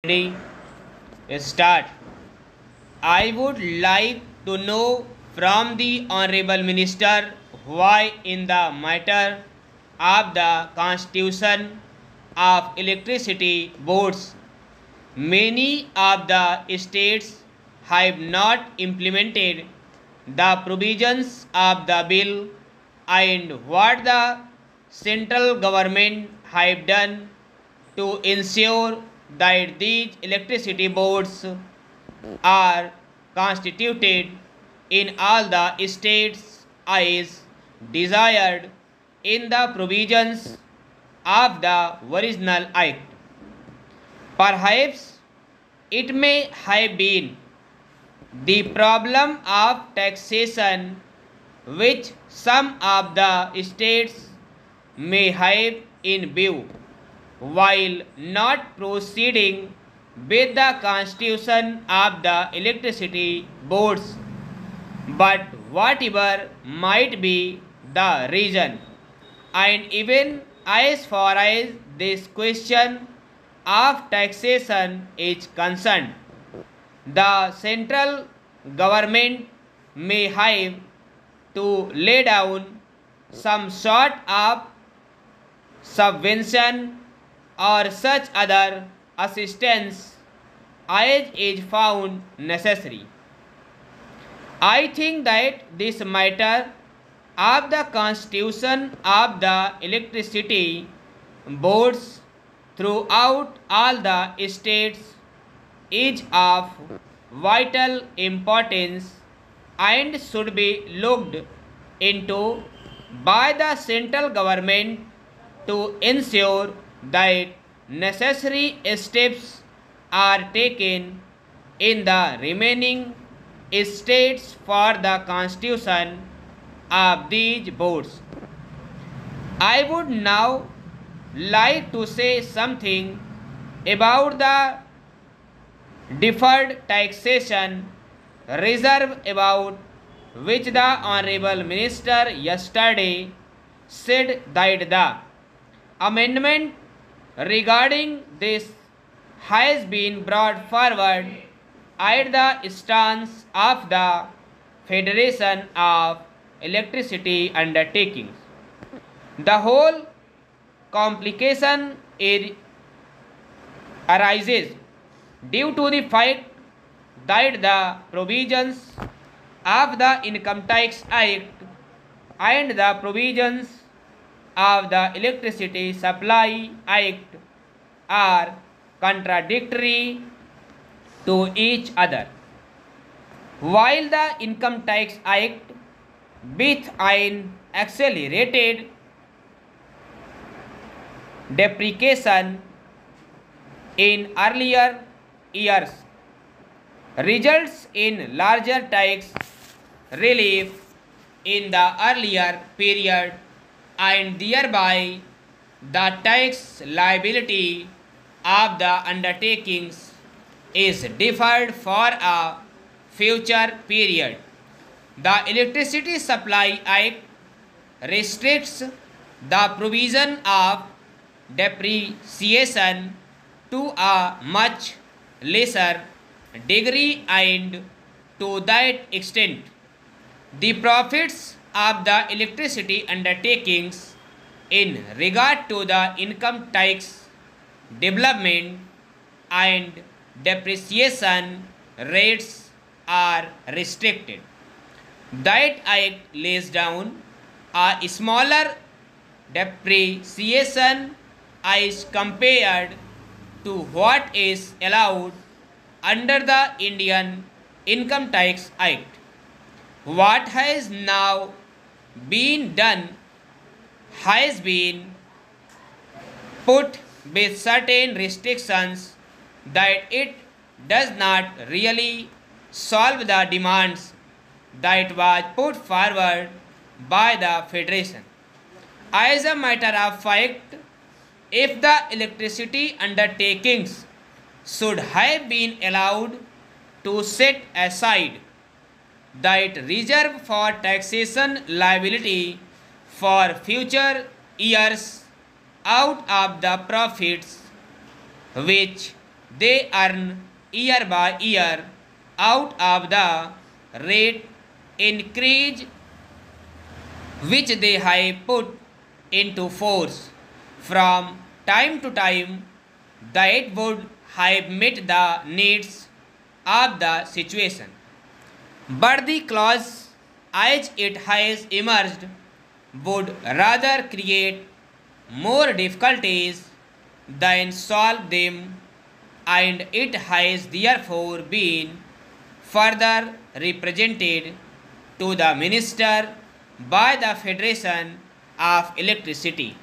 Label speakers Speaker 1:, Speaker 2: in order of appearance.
Speaker 1: Ready? Start. I would like to know from the Honorable Minister why in the matter of the Constitution of Electricity Boards many of the states have not implemented the provisions of the bill and what the central government have done to ensure that these electricity boards are constituted in all the states as desired in the provisions of the original act. Perhaps it may have been the problem of taxation which some of the states may have in view while not proceeding with the constitution of the electricity boards. But whatever might be the reason, and even as far as this question of taxation is concerned, the central government may have to lay down some sort of subvention or such other assistance as is found necessary. I think that this matter of the constitution of the electricity boards throughout all the states is of vital importance and should be looked into by the central government to ensure that necessary steps are taken in the remaining states for the constitution of these boards. I would now like to say something about the deferred taxation reserve about which the Honorable Minister yesterday said that the amendment regarding this has been brought forward at the stance of the Federation of Electricity Undertakings. The whole complication arises due to the fact that the provisions of the Income Tax Act and the provisions of the Electricity Supply Act are contradictory to each other. While the Income Tax Act with an accelerated depreciation in earlier years results in larger tax relief in the earlier period and thereby the tax liability of the undertakings is deferred for a future period. The Electricity Supply Act restricts the provision of depreciation to a much lesser degree, and to that extent the profits of the electricity undertakings in regard to the income tax development and depreciation rates are restricted. That act lays down a smaller depreciation as compared to what is allowed under the Indian Income Tax Act. What has now been done has been put with certain restrictions that it does not really solve the demands that was put forward by the Federation. As a matter of fact, if the electricity undertakings should have been allowed to set aside that reserve for taxation liability for future years out of the profits which they earn year by year out of the rate increase which they have put into force from time to time that would have met the needs of the situation. But the clause, as it has emerged, would rather create more difficulties than solve them, and it has therefore been further represented to the Minister by the Federation of Electricity.